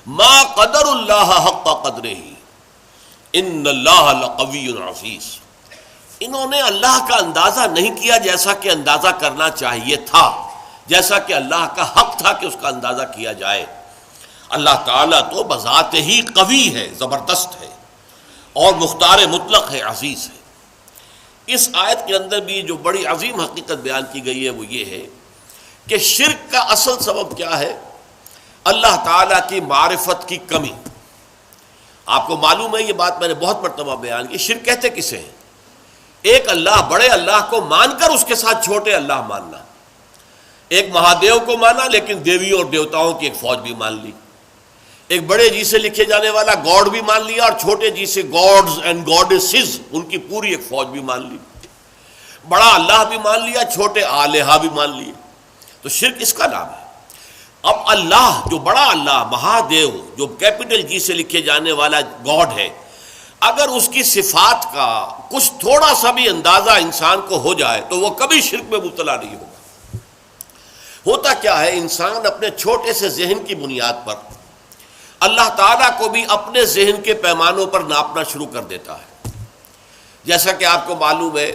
ما قدر اللہ حق قدرہ ان اللہ لقوی عزیز. انہوں نے اللہ کا اندازہ نہیں کیا جیسا کہ اندازہ کرنا چاہیے تھا، جیسا کہ اللہ کا حق تھا کہ اس کا اندازہ کیا جائے. اللہ تعالیٰ تو بذات ہی قوی ہے، زبردست ہے، اور مختار مطلق ہے، عزیز ہے. اس آیت کے اندر بھی جو بڑی عظیم حقیقت بیان کی گئی ہے وہ یہ ہے کہ شرک کا اصل سبب کیا ہے؟ اللہ تعالیٰ کی معرفت کی کمی. آپ کو معلوم ہے یہ بات میں نے بہت مرتبہ بیان کی، شرک کہتے کسے ہیں؟ ایک اللہ، بڑے اللہ کو مان کر اس کے ساتھ چھوٹے اللہ ماننا. ایک مہادیو کو مانا لیکن دیویوں اور دیوتاؤں کی ایک فوج بھی مان لی. ایک بڑے جی سے لکھے جانے والا گاڈ بھی مان لیا، اور چھوٹے جی سے گاڈز اینڈ گاڈیسز، ان کی پوری ایک فوج بھی مان لی. بڑا اللہ بھی مان لیا، چھوٹے آلہہ بھی مان لیے. تو شرک اس کا نام ہے. اب اللہ جو بڑا اللہ، مہادیو، جو کیپٹل جی سے لکھے جانے والا گاڈ ہے، اگر اس کی صفات کا کچھ تھوڑا سا بھی اندازہ انسان کو ہو جائے تو وہ کبھی شرک میں مبتلا نہیں ہوگا. ہوتا کیا ہے، انسان اپنے چھوٹے سے ذہن کی بنیاد پر اللہ تعالیٰ کو بھی اپنے ذہن کے پیمانوں پر ناپنا شروع کر دیتا ہے. جیسا کہ آپ کو معلوم ہے،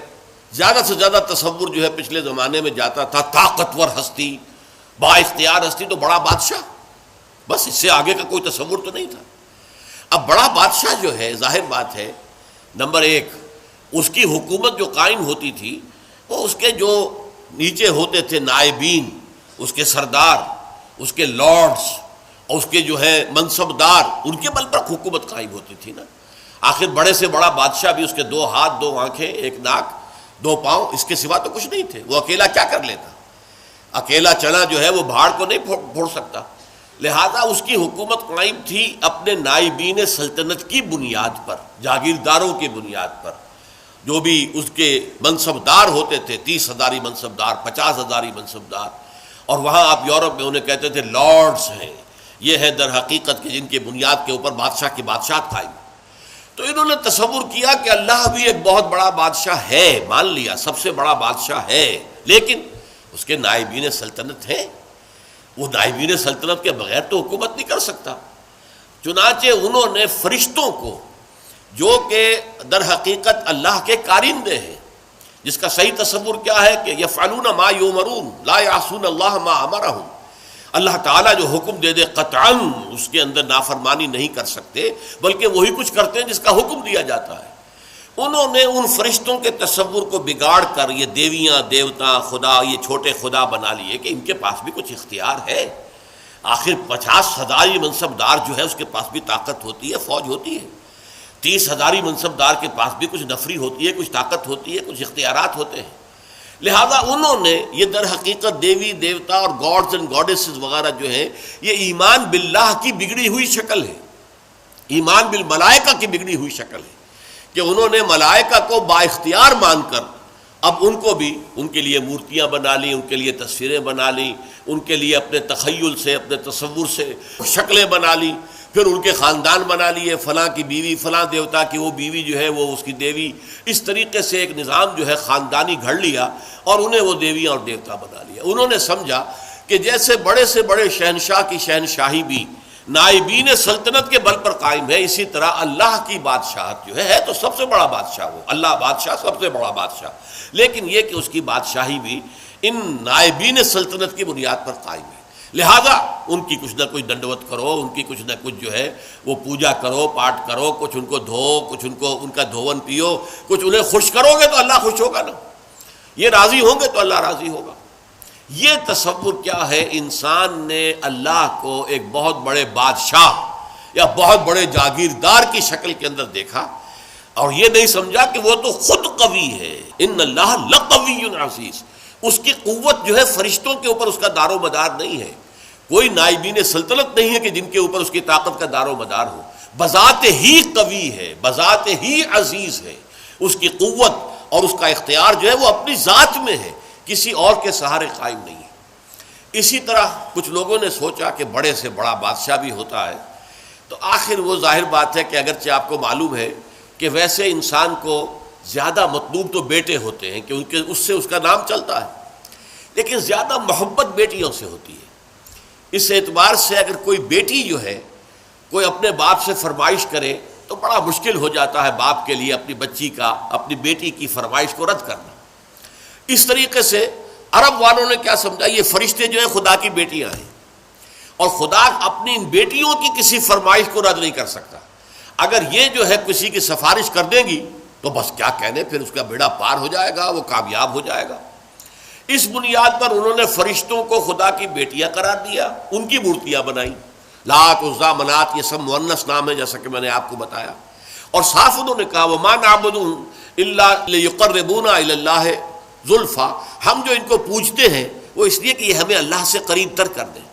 زیادہ سے زیادہ تصور جو ہے پچھلے زمانے میں جاتا تھا طاقتور ہستی، با اختیار ہستی، تو بڑا بادشاہ، بس اس سے آگے کا کوئی تصور تو نہیں تھا. اب بڑا بادشاہ جو ہے، ظاہر بات ہے، نمبر ایک، اس کی حکومت جو قائم ہوتی تھی وہ اس کے جو نیچے ہوتے تھے نائبین، اس کے سردار، اس کے لارڈز، اور اس کے جو ہے منصبدار، ان کے بل پر حکومت قائم ہوتی تھی نا. آخر بڑے سے بڑا بادشاہ بھی اس کے 2 ہاتھ 2 آنکھیں 1 ناک 2 پاؤں، اس کے سوا تو کچھ نہیں تھے. وہ اکیلا کیا کر لیتا؟ اکیلا چنا جو ہے وہ بھاڑ کو نہیں پھوڑ سکتا. لہذا اس کی حکومت قائم تھی اپنے نائبین سلطنت کی بنیاد پر، جاگیرداروں کی بنیاد پر. جو بھی اس کے منصبدار ہوتے تھے، 30 ہزاری منصبدار، 50 ہزاری منصبدار، اور وہاں آپ یورپ میں انہیں کہتے تھے لارڈز ہیں. یہ ہے در حقیقت کہ جن کی بنیاد کے اوپر بادشاہ کی بادشاہت قائم. تو انہوں نے تصور کیا کہ اللہ بھی ایک بہت بڑا بادشاہ ہے، مان لیا سب سے بڑا بادشاہ ہے، لیکن اس کے نائبین سلطنت ہیں. وہ نائبین سلطنت کے بغیر تو حکومت نہیں کر سکتا. چنانچہ انہوں نے فرشتوں کو، جو کہ در حقیقت اللہ کے کارندے ہیں، جس کا صحیح تصور کیا ہے کہ یفعلون ما یؤمرون لا یعصون اللہ ما امرہم، اللہ تعالیٰ جو حکم دے دے قطعاً اس کے اندر نافرمانی نہیں کر سکتے، بلکہ وہی کچھ کرتے ہیں جس کا حکم دیا جاتا ہے. انہوں نے ان فرشتوں کے تصور کو بگاڑ کر یہ دیویاں، دیوتا، خدا، یہ چھوٹے خدا بنا لیے کہ ان کے پاس بھی کچھ اختیار ہے. آخر 50 ہزاری منصبدار جو ہے اس کے پاس بھی طاقت ہوتی ہے، فوج ہوتی ہے. 30 ہزاری منصبدار کے پاس بھی کچھ نفری ہوتی ہے، کچھ طاقت ہوتی ہے، کچھ اختیارات ہوتے ہیں. لہذا انہوں نے یہ در حقیقت دیوی، دیوتا اور گاڈز اینڈ گاڈیسز وغیرہ جو ہیں، یہ ایمان باللہ کی بگڑی ہوئی شکل ہے، ایمان بالملائکہ کی بگڑی ہوئی شکل ہے، کہ انہوں نے ملائکہ کو با اختیار مان کر اب ان کو بھی ان کے لیے مورتیاں بنا لی، ان کے لیے تصویریں بنا لی، ان کے لیے اپنے تخیل سے، اپنے تصور سے شکلیں بنا لی. پھر ان کے خاندان بنا لیے، فلاں کی بیوی، فلاں دیوتا کی وہ بیوی جو ہے وہ اس کی دیوی. اس طریقے سے ایک نظام جو ہے خاندانی گھڑ لیا اور انہیں وہ دیویاں اور دیوتا بنا لیا. انہوں نے سمجھا کہ جیسے بڑے سے بڑے شہنشاہ کی شہنشاہی بھی نائبین سلطنت کے بل پر قائم ہے، اسی طرح اللہ کی بادشاہت جو ہے تو سب سے بڑا بادشاہ وہ اللہ بادشاہ، سب سے بڑا بادشاہ، لیکن یہ کہ اس کی بادشاہی بھی ان نائبین سلطنت کی بنیاد پر قائم ہے. لہذا ان کی کچھ نہ کچھ دنڈوت کرو، ان کی کچھ نہ کچھ جو ہے وہ پوجا کرو، پاٹ کرو، کچھ ان کو دھو، کچھ ان کا دھون پیو، کچھ انہیں خوش کرو گے تو اللہ خوش ہوگا نا، یہ راضی ہوں گے تو اللہ راضی ہوگا. یہ تصور کیا ہے، انسان نے اللہ کو ایک بہت بڑے بادشاہ یا بہت بڑے جاگیردار کی شکل کے اندر دیکھا، اور یہ نہیں سمجھا کہ وہ تو خود قوی ہے. ان اللہ لقوی عزیز. اس کی قوت جو ہے فرشتوں کے اوپر اس کا دار و مدار نہیں ہے. کوئی نائبین سلطنت نہیں ہے کہ جن کے اوپر اس کی طاقت کا دار و مدار ہو. بذات ہی قوی ہے، بذات ہی عزیز ہے. اس کی قوت اور اس کا اختیار جو ہے وہ اپنی ذات میں ہے، کسی اور کے سہارے قائم نہیں ہے. اسی طرح کچھ لوگوں نے سوچا کہ بڑے سے بڑا بادشاہ بھی ہوتا ہے، تو آخر وہ ظاہر بات ہے کہ اگرچہ آپ کو معلوم ہے کہ ویسے انسان کو زیادہ مطلوب تو بیٹے ہوتے ہیں کہ اس سے اس کا نام چلتا ہے، لیکن زیادہ محبت بیٹیوں سے ہوتی ہے. اس اعتبار سے اگر کوئی بیٹی جو ہے کوئی اپنے باپ سے فرمائش کرے تو بڑا مشکل ہو جاتا ہے باپ کے لیے اپنی بچی کا، اپنی بیٹی کی فرمائش کو رد کرنا۔ اس طریقے سے عرب والوں نے کیا سمجھا، یہ فرشتے جو ہیں خدا کی بیٹیاں ہیں، اور خدا اپنی ان بیٹیوں کی کسی فرمائش کو رد نہیں کر سکتا۔ اگر یہ جو ہے کسی کی سفارش کر دیں گی تو بس کیا کہنے، پھر اس کا بیڑا پار ہو جائے گا، وہ کامیاب ہو جائے گا۔ اس بنیاد پر انہوں نے فرشتوں کو خدا کی بیٹیاں قرار دیا، ان کی مورتیاں بنائیں، لات، عزیٰ، منات، یہ سب مؤنث نام ہے جیسا کہ میں نے آپ کو بتایا۔ اور صاف انہوں نے کہا وَمَا نَعْبُدُهُمْ إِلَّا لِيُقَرِّبُونَا إِلَى اللَّهِ زُلْفَىٰ، ہم جو ان کو پوجتے ہیں وہ اس لیے کہ یہ ہمیں اللہ سے قریب تر کر دیں۔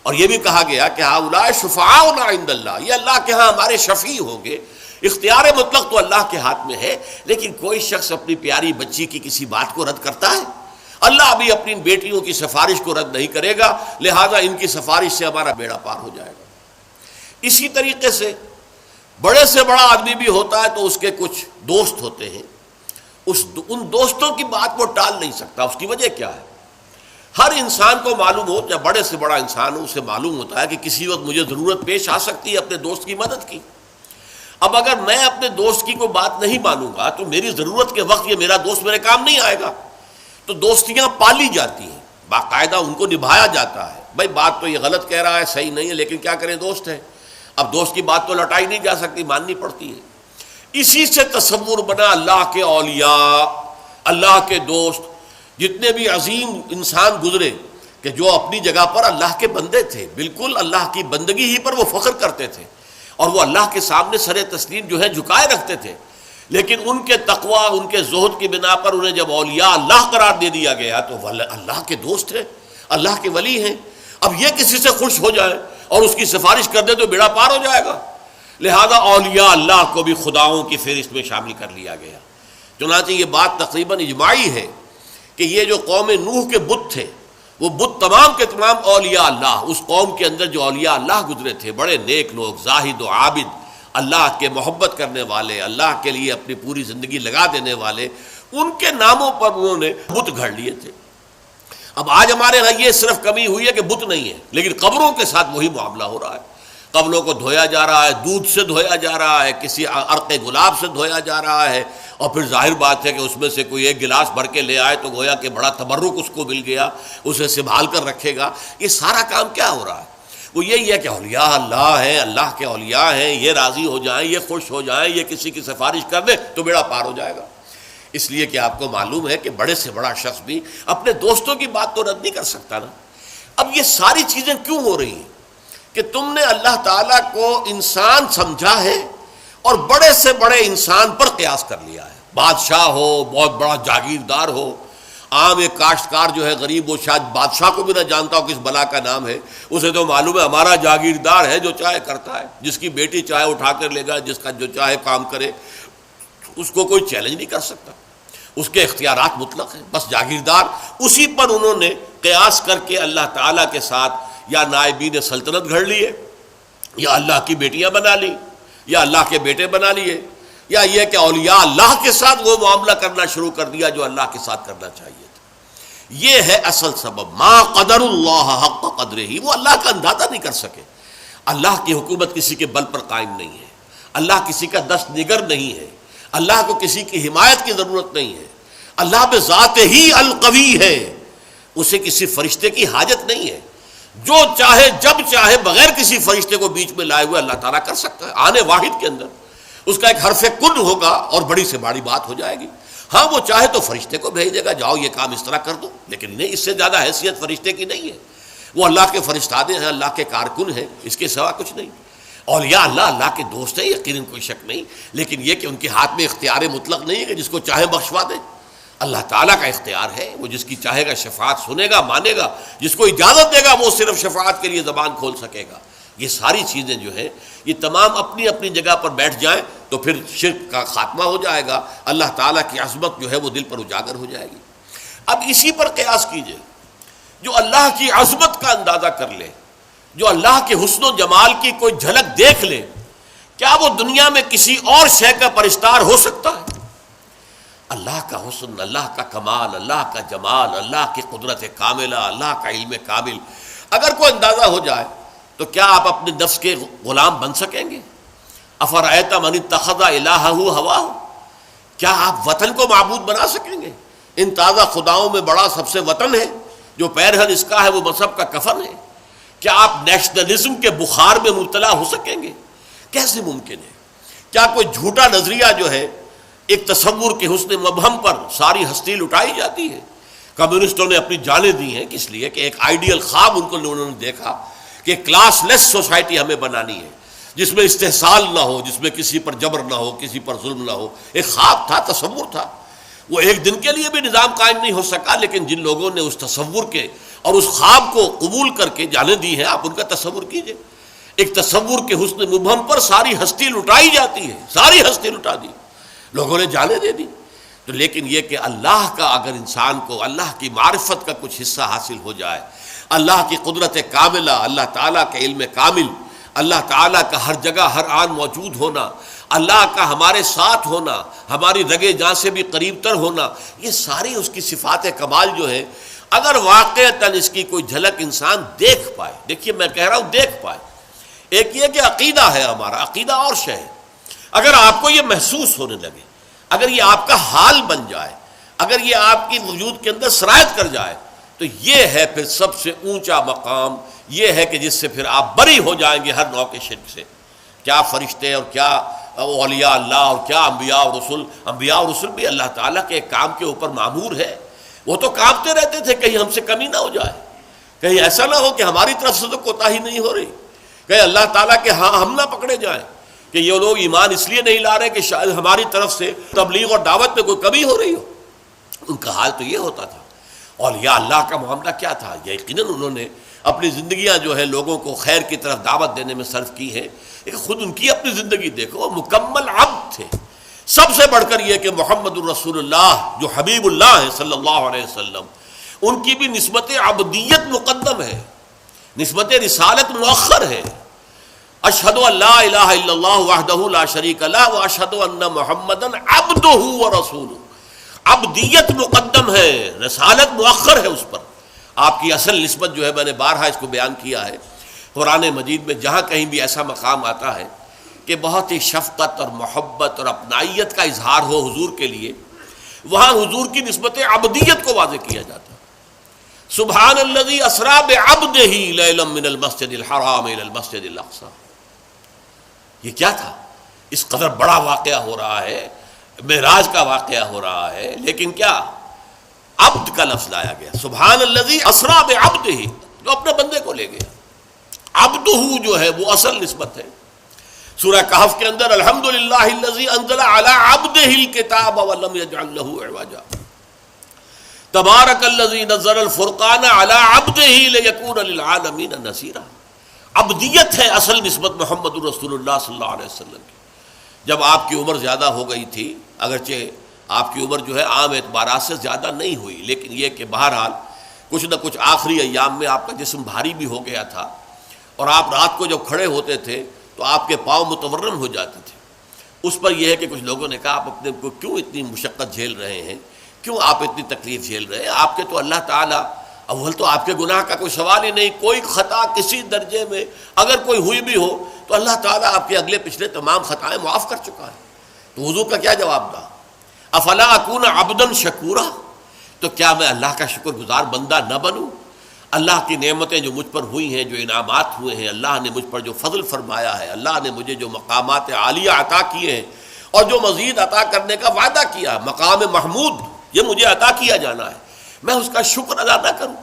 اور یہ بھی کہا گیا کہ هؤلاء شفعاؤنا عند اللہ، یہ اللہ کے ہاں ہمارے شفیع ہوں گے۔ اختیار مطلق تو اللہ کے ہاتھ میں ہے، لیکن کوئی شخص اپنی پیاری بچی کی کسی بات کو رد کرتا ہے؟ اللہ بھی اپنی بیٹیوں کی سفارش کو رد نہیں کرے گا، لہذا ان کی سفارش سے ہمارا بیڑا پار ہو جائے گا۔ اسی طریقے سے بڑا آدمی بھی ہوتا ہے تو اس کے کچھ دوست ہوتے ہیں، ان دوستوں کی بات وہ ٹال نہیں سکتا۔ اس کی وجہ کیا ہے؟ ہر انسان کو معلوم ہو، یا بڑے سے بڑا انسان ہو، اسے معلوم ہوتا ہے کہ کسی وقت مجھے ضرورت پیش آ سکتی ہے اپنے دوست کی مدد کی۔ اب اگر میں اپنے دوست کی کوئی بات نہیں مانوں گا تو میری ضرورت کے وقت یہ میرا دوست میرے کام نہیں آئے گا۔ تو دوستیاں پالی جاتی ہیں، باقاعدہ ان کو نبھایا جاتا ہے۔ بھائی بات تو یہ غلط کہہ رہا ہے، صحیح نہیں ہے، لیکن کیا کریں، دوست ہے۔ اب دوست کی بات تو لٹائی نہیں جا سکتی، ماننی پڑتی ہے۔ اسی سے تصور بنا اللہ کے اولیاء، اللہ کے دوست، جتنے بھی عظیم انسان گزرے کہ جو اپنی جگہ پر اللہ کے بندے تھے، بالکل اللہ کی بندگی ہی پر وہ فخر کرتے تھے، اور وہ اللہ کے سامنے سر تسلیم جو ہے جھکائے رکھتے تھے، لیکن ان کے تقوی، ان کے زہد کی بنا پر انہیں جب اولیاء اللہ قرار دے دیا گیا تو وہ اللہ کے دوست ہیں، اللہ کے ولی ہیں۔ اب یہ کسی سے خوش ہو جائے اور اس کی سفارش کر دے تو بیڑا پار ہو جائے گا، لہذا اولیاء اللہ کو بھی خداؤں کی فہرست میں شامل کر لیا گیا۔ چنانچہ یہ بات تقریباً اجماعی ہے کہ یہ جو قوم نوح کے بت تھے، وہ بت تمام کے تمام اولیاء اللہ، اس قوم کے اندر جو اولیاء اللہ گزرے تھے، بڑے نیک لوگ، زاہد و عابد، اللہ کے محبت کرنے والے، اللہ کے لیے اپنی پوری زندگی لگا دینے والے، ان کے ناموں پر انہوں نے بت گھڑ لیے تھے۔ اب آج ہمارے یہاں یہ صرف کمی ہوئی ہے کہ بت نہیں ہے، لیکن قبروں کے ساتھ وہی معاملہ ہو رہا ہے۔ قبروں کو دھویا جا رہا ہے، دودھ سے دھویا جا رہا ہے، کسی عرق گلاب سے دھویا جا رہا ہے، اور پھر ظاہر بات ہے کہ اس میں سے کوئی ایک گلاس بھر کے لے آئے تو گویا کہ بڑا تبرک اس کو مل گیا، اسے سنبھال کر رکھے گا۔ یہ سارا کام کیا ہو رہا ہے؟ وہ یہی ہے کہ اولیاء اللہ ہیں، اللہ کے اولیاء ہیں، یہ راضی ہو جائیں، یہ خوش ہو جائیں، یہ کسی کی سفارش کر دیں تو بیڑا پار ہو جائے گا۔ اس لیے کہ آپ کو معلوم ہے کہ بڑے سے بڑا شخص بھی اپنے دوستوں کی بات تو رد نہیں کر سکتا نا۔ اب یہ ساری چیزیں کیوں ہو رہی ہیں؟ کہ تم نے اللہ تعالیٰ کو انسان سمجھا ہے اور بڑے سے بڑے انسان پر قیاس کر لیا ہے۔ بادشاہ ہو، بہت بڑا جاگیردار ہو، عام ایک کاشتکار جو ہے غریب، وہ شاید بادشاہ کو بھی نہ جانتا ہو کس بلا کا نام ہے، اسے تو معلوم ہے ہمارا جاگیردار ہے، جو چاہے کرتا ہے، جس کی بیٹی چاہے اٹھا کر لے گا، جس کا جو چاہے کام کرے، اس کو کوئی چیلنج نہیں کر سکتا، اس کے اختیارات مطلق ہیں، بس جاگیردار۔ اسی پر انہوں نے قیاس کر کے اللہ تعالیٰ کے ساتھ یا نائبین سلطنت گھڑ لیے، یا اللہ کی بیٹیاں بنا لی، یا اللہ کے بیٹے بنا لیے، یا یہ کہ اولیاء اللہ کے ساتھ وہ معاملہ کرنا شروع کر دیا جو اللہ کے ساتھ کرنا چاہیے تھا۔ یہ ہے اصل سبب، ما قدر اللہ حق قدرہ، وہ اللہ کا اندازہ نہیں کر سکے۔ اللہ کی حکومت کسی کے بل پر قائم نہیں ہے، اللہ کسی کا دست نگر نہیں ہے، اللہ کو کسی کی حمایت کی ضرورت نہیں ہے، اللہ بذات ہی القوی ہے، اسے کسی فرشتے کی حاجت نہیں ہے، جو چاہے جب چاہے بغیر کسی فرشتے کو بیچ میں لائے ہوئے اللہ تعالیٰ کر سکتا ہے۔ آنے واحد کے اندر اس کا ایک حرف کن ہوگا اور بڑی سے بڑی بات ہو جائے گی۔ ہاں وہ چاہے تو فرشتے کو بھیج دے گا، جاؤ یہ کام اس طرح کر دو، لیکن نہیں، اس سے زیادہ حیثیت فرشتے کی نہیں ہے۔ وہ اللہ کے فرشتادے ہیں، اللہ کے کارکن ہیں، اس کے سوا کچھ نہیں۔ اولیاء اللہ کے دوست ہیں، یقیناً کوئی شک نہیں، لیکن یہ کہ ان کے ہاتھ میں اختیار مطلق نہیں ہے کہ جس کو چاہے بخشوا دے۔ اللہ تعالیٰ کا اختیار ہے، وہ جس کی چاہے گا شفاعت سنے گا، مانے گا، جس کو اجازت دے گا وہ صرف شفاعت کے لیے زبان کھول سکے گا۔ یہ ساری چیزیں جو ہیں یہ تمام اپنی اپنی جگہ پر بیٹھ جائیں تو پھر شرک کا خاتمہ ہو جائے گا، اللہ تعالیٰ کی عظمت جو ہے وہ دل پر اجاگر ہو جائے گی۔ اب اسی پر قیاس کیجئے، جو اللہ کی عظمت کا اندازہ کر لے، جو اللہ کے حسن و جمال کی کوئی جھلک دیکھ لے، کیا وہ دنیا میں کسی اور شے کا پرستار ہو سکتا ہے؟ اللہ کا حسن، اللہ کا کمال، اللہ کا جمال، اللہ کی قدرت کاملہ، اللہ کا علم کامل اگر کوئی اندازہ ہو جائے تو کیا آپ اپنے نفس کے غلام بن سکیں گے؟ افرأیت من اتخذ الہہ ہواہ، کیا آپ وطن کو معبود بنا سکیں گے؟ ان تازہ خداؤں میں بڑا سب سے وطن ہے، جو پیرہن اس کا ہے وہ مذہب کا کفن ہے۔ کیا آپ نیشنلزم کے بخار میں مبتلا ہو سکیں گے؟ کیسے ممکن ہے؟ کیا کوئی جھوٹا نظریہ جو ہے ایک تصور کے حسن مبہم پر ساری ہستی لٹائی جاتی ہے؟ کمیونسٹوں نے اپنی جانیں دی ہیں کس لیے کہ ایک آئیڈیل خواب ان کو لوگوں نے دیکھا کہ کلاس لیس سوسائٹی ہمیں بنانی ہے، جس میں استحصال نہ ہو، جس میں کسی پر جبر نہ ہو، کسی پر ظلم نہ ہو۔ ایک خواب تھا، تصور تھا، وہ ایک دن کے لیے بھی نظام قائم نہیں ہو سکا، لیکن جن لوگوں نے اس تصور کے اور اس خواب کو قبول کر کے جانیں دی ہیں، آپ ان کا تصور کیجئے۔ ایک تصور کے حسن مبہم پر ساری ہستی لٹائی جاتی ہے، ساری ہستی لٹا دی، لوگوں نے جانیں دے دی۔ تو لیکن یہ کہ اللہ کا اگر انسان کو اللہ کی معرفت کا کچھ حصہ حاصل ہو جائے، اللہ کی قدرت کاملہ، اللہ تعالیٰ کے علم کامل، اللہ تعالیٰ کا ہر جگہ ہر آن موجود ہونا، اللہ کا ہمارے ساتھ ہونا، ہماری رگے جاں سے بھی قریب تر ہونا، یہ ساری اس کی صفات کمال جو ہے، اگر واقعتاً اس کی کوئی جھلک انسان دیکھ پائے، دیکھیے میں کہہ رہا ہوں دیکھ پائے، ایک یہ کہ عقیدہ ہے ہمارا، عقیدہ اور شے ہے، اگر آپ کو یہ محسوس ہونے لگے، اگر یہ آپ کا حال بن جائے، اگر یہ آپ کی وجود کے اندر سرایت کر جائے، تو یہ ہے پھر سب سے اونچا مقام، یہ ہے کہ جس سے پھر آپ بری ہو جائیں گے ہر نوع کے شرک سے۔ کیا فرشتے اور کیا اولیاء اللہ اور کیا انبیاء اور رسول، انبیاء اور رسول بھی اللہ تعالیٰ کے ایک کام کے اوپر معمور ہے، وہ تو کانپتے رہتے تھے کہیں ہم سے کمی نہ ہو جائے، کہیں ایسا نہ ہو کہ ہماری طرف سے تو کوتاہی نہیں ہو رہی، کہیں اللہ تعالیٰ کے ہاں ہم نہ پکڑے جائیں کہ یہ لوگ ایمان اس لیے نہیں لا رہے کہ شاید ہماری طرف سے تبلیغ اور دعوت میں کوئی کمی ہو رہی ہو۔ ان کا حال تو یہ ہوتا تھا۔ اولیاء اللہ کا معاملہ کیا تھا؟ یقیناً انہوں نے اپنی زندگیاں جو ہے لوگوں کو خیر کی طرف دعوت دینے میں صرف کی ہے، لیکن خود ان کی اپنی زندگی دیکھو، وہ مکمل عبد تھے۔ سب سے بڑھ کر یہ کہ محمد الرسول اللہ جو حبیب اللہ ہے صلی اللہ علیہ وسلم، ان کی بھی نسبت عبدیت مقدم ہے، نسبت رسالت مؤخر ہے۔ اشہد ان لا الہ الا اللہ وحدہ لا شریک لہ واشہد ان محمدًا عبدہ ورسولہ، عبدیت مقدم ہے، رسالت مؤخر ہے اس پر۔ آپ کی اصل نسبت جو ہے، میں نے بارہا اس کو بیان کیا ہے، قرآن مجید میں جہاں کہیں بھی ایسا مقام آتا ہے کہ بہت ہی شفقت اور محبت اور اپنائیت کا اظہار ہو حضور کے لیے، وہاں حضور کی نسبت عبدیت کو واضح کیا جاتا ہے۔ سبحان الذی اسریٰ بعبدہ لیلا من المسجد الحرام الی المسجد الاقصی، یہ کیا تھا؟ اس قدر بڑا واقعہ ہو رہا ہے، معراج کا واقعہ ہو رہا ہے، لیکن کیا عبد کا لفظ لایا گیا، سبحان الذی اسریٰ بعبدہ، جو اپنے بندے کو لے گیا۔ عبدہ جو ہے وہ اصل نسبت ہے۔ سورہ کہف کے اندر الحمدللہ الذی انزل علی عبدہ الکتاب ولم یجعل لہ عوجا، تبارک الذی نزل الفرقان علی عبدہ لیکون للعالمین نذیرا۔ عبدیت ہے اصل نسبت محمد الرسول اللہ صلی اللہ علیہ وسلم کی۔ جب آپ کی عمر زیادہ ہو گئی تھی، اگرچہ آپ کی عمر جو ہے عام اعتبارات سے زیادہ نہیں ہوئی، لیکن یہ کہ بہرحال کچھ نہ کچھ آخری ایام میں آپ کا جسم بھاری بھی ہو گیا تھا، اور آپ رات کو جب کھڑے ہوتے تھے تو آپ کے پاؤں متورم ہو جاتے تھے۔ اس پر یہ ہے کہ کچھ لوگوں نے کہا آپ اپنے کو کیوں اتنی مشقت جھیل رہے ہیں، کیوں آپ اتنی تکلیف جھیل رہے ہیں؟ آپ کے تو اللہ تعالیٰ، اول تو آپ کے گناہ کا کوئی سوال ہی نہیں، کوئی خطا کسی درجے میں اگر کوئی ہوئی بھی ہو تو اللہ تعالیٰ آپ کے اگلے پچھلے تمام خطائیں معاف کر چکا ہے۔ تو حضور کا کیا جواب تھا؟ افلا اکون عبدا شکورا، تو کیا میں اللہ کا شکر گزار بندہ نہ بنوں؟ اللہ کی نعمتیں جو مجھ پر ہوئی ہیں، جو انعامات ہوئے ہیں، اللہ نے مجھ پر جو فضل فرمایا ہے، اللہ نے مجھے جو مقامات عالیہ عطا کیے ہیں اور جو مزید عطا کرنے کا وعدہ کیا، مقام محمود یہ مجھے عطا کیا جانا ہے، میں اس کا شکر ادا نہ کروں؟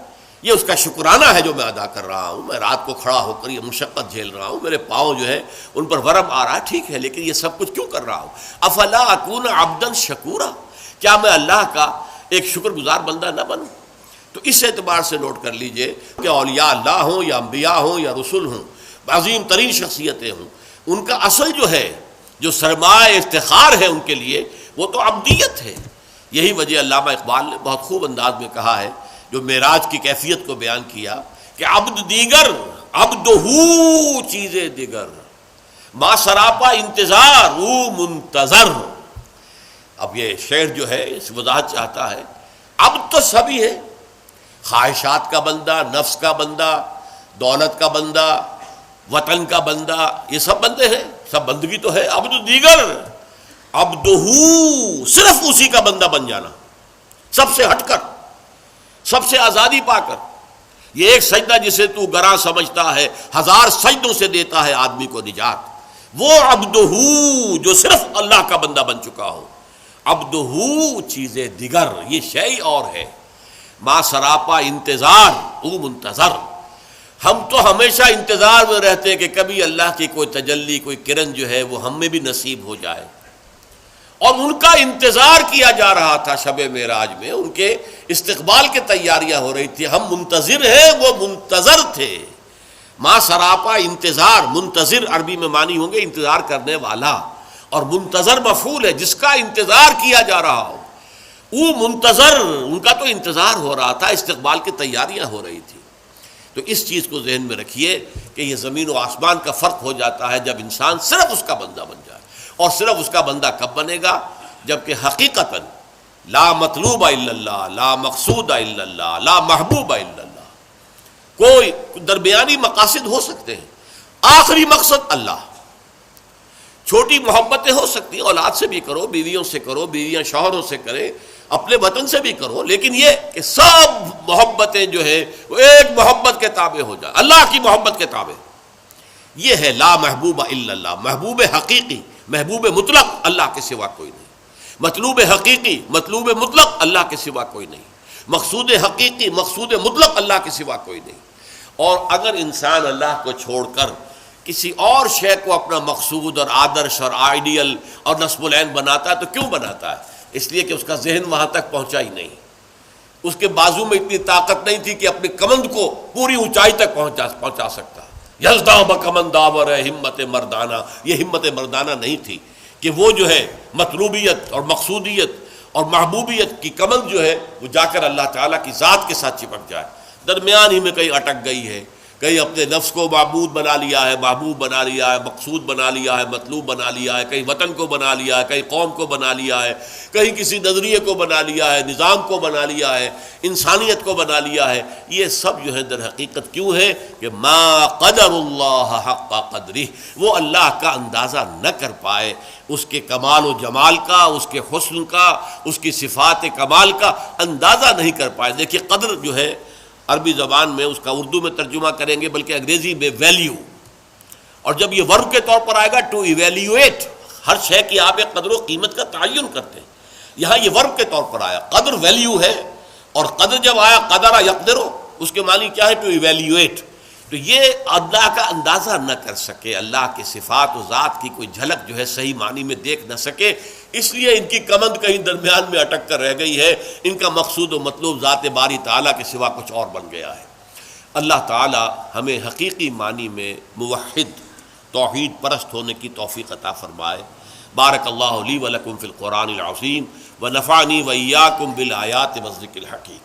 یہ اس کا شکرانہ ہے جو میں ادا کر رہا ہوں۔ میں رات کو کھڑا ہو کر یہ مشقت جھیل رہا ہوں، میرے پاؤں جو ہے ان پر ورم آ رہا ہے، ٹھیک ہے، لیکن یہ سب کچھ کیوں کر رہا ہوں؟ افلا اکون عبدا شکورا، کیا میں اللہ کا ایک شکر گزار بندہ نہ بنوں؟ تو اس اعتبار سے نوٹ کر لیجئے کہ اولیاء اللہ ہوں یا انبیاء ہوں یا رسول ہوں، عظیم ترین شخصیتیں ہوں، ان کا اصل جو ہے، جو سرمایہ افتخار ہے ان کے لیے، وہ تو عبدیت ہے۔ یہی وجہ علامہ اقبال نے بہت خوب انداز میں کہا ہے، جو معراج کی کیفیت کو بیان کیا کہ عبد دیگر عبدہو چیزیں دیگر، ما سراپا انتظار او منتظر۔ اب یہ شعر جو ہے اس وضاحت چاہتا ہے، عبد تو سبھی ہے، خواہشات کا بندہ، نفس کا بندہ، دولت کا بندہ، وطن کا بندہ، یہ سب بندے ہیں، سب بندگی تو ہے۔ عبد دیگر، عبدہ، صرف اسی کا بندہ بن جانا، سب سے ہٹ کر، سب سے آزادی پا کر۔ یہ ایک سجدہ جسے تو گراں سمجھتا ہے، ہزار سجدوں سے دیتا ہے آدمی کو نجات۔ وہ عبدہ جو صرف اللہ کا بندہ بن چکا ہو۔ عبدہ چیز دیگر، یہ شے اور ہے۔ ما سراپا انتظار، او منتظر۔ ہم تو ہمیشہ انتظار میں رہتے ہیں کہ کبھی اللہ کی کوئی تجلی، کوئی کرن جو ہے وہ ہم میں بھی نصیب ہو جائے، اور ان کا انتظار کیا جا رہا تھا۔ شب معراج میں ان کے استقبال کی تیاریاں ہو رہی تھی، ہم منتظر ہیں، وہ منتظر تھے۔ ما سراپا انتظار، منتظر عربی میں معنی ہوں گے انتظار کرنے والا، اور منتظر مفعول ہے جس کا انتظار کیا جا رہا ہو۔ وہ منتظر، ان کا تو انتظار ہو رہا تھا، استقبال کی تیاریاں ہو رہی تھی۔ تو اس چیز کو ذہن میں رکھیے کہ یہ زمین و آسمان کا فرق ہو جاتا ہے جب انسان صرف اس کا بندہ بن جائے۔ اور صرف اس کا بندہ کب بنے گا؟ جبکہ حقیقتاً لا مطلوب الا اللہ، لا مقصود الا اللہ، لا محبوب الا اللہ۔ کوئی درمیانی مقاصد ہو سکتے ہیں، آخری مقصد اللہ۔ چھوٹی محبتیں ہو سکتی ہیں، اولاد سے بھی کرو، بیویوں سے کرو، بیویاں شوہروں سے کرے، اپنے وطن سے بھی کرو، لیکن یہ کہ سب محبتیں جو ہے وہ ایک محبت کے تابع ہو جائے، اللہ کی محبت کے تابع۔ یہ ہے لا محبوب الا اللہ، محبوب حقیقی، محبوب مطلق اللہ کے سوا کوئی نہیں، مطلوب حقیقی، مطلوب مطلق اللہ کے سوا کوئی نہیں، مقصود حقیقی، مقصود مطلق اللہ کے سوا کوئی نہیں۔ اور اگر انسان اللہ کو چھوڑ کر کسی اور شے کو اپنا مقصود اور آدرش اور آئیڈیل اور نصب العین بناتا ہے تو کیوں بناتا ہے؟ اس لیے کہ اس کا ذہن وہاں تک پہنچا ہی نہیں، اس کے بازو میں اتنی طاقت نہیں تھی کہ اپنی کمند کو پوری اونچائی تک پہنچا سکتا۔ یزداں بکمند داور ہے ہمت مردانہ، یہ ہمت مردانہ نہیں تھی کہ وہ جو ہے مطلوبیت اور مقصودیت اور محبوبیت کی کمند جو ہے وہ جا کر اللہ تعالیٰ کی ذات کے ساتھ چپک جائے، درمیان ہی میں کہیں اٹک گئی ہے، کہیں اپنے نفس کو معبود بنا لیا ہے، محبوب بنا لیا ہے، مقصود بنا لیا ہے، مطلوب بنا لیا ہے، کہیں وطن کو بنا لیا ہے، کہیں قوم کو بنا لیا ہے، کہیں کسی نظریے کو بنا لیا ہے، نظام کو بنا لیا ہے، انسانیت کو بنا لیا ہے۔ یہ سب جو ہے در حقیقت کیوں ہے کہ ما قدر اللہ حق قدرہ، وہ اللہ کا اندازہ نہ کر پائے، اس کے کمال و جمال کا، اس کے حسن کا، اس کی صفات کمال کا اندازہ نہیں کر پائے۔ دیکھیے قدر جو ہے عربی زبان میں اس کا اردو میں ترجمہ کریں گے بلکہ انگریزی میں ویلیو، اور جب یہ ورب کے طور پر آئے گا ٹو ایویلیویٹ، ہر شے کی آپ ایک قدر و قیمت کا تعین کرتے ہیں، یہاں یہ ورب کے طور پر آیا، قدر ویلیو ہے، اور قدر جب آیا قدر یقدرو، اس کے معنی کیا ہے؟ To evaluate. تو یہ اللہ کا اندازہ نہ کر سکے، اللہ کی صفات و ذات کی کوئی جھلک جو ہے صحیح معنی میں دیکھ نہ سکے، اس لیے ان کی کمند کہیں درمیان میں اٹک کر رہ گئی ہے، ان کا مقصود و مطلوب ذات باری تعالیٰ کے سوا کچھ اور بن گیا ہے۔ اللہ تعالیٰ ہمیں حقیقی معنی میں موحد، توحید پرست ہونے کی توفیق عطا فرمائے۔ بارک اللہ لی و لکم فی القرآن العظیم ونفعنی وإیاکم بالآیات والذکر الحکیم۔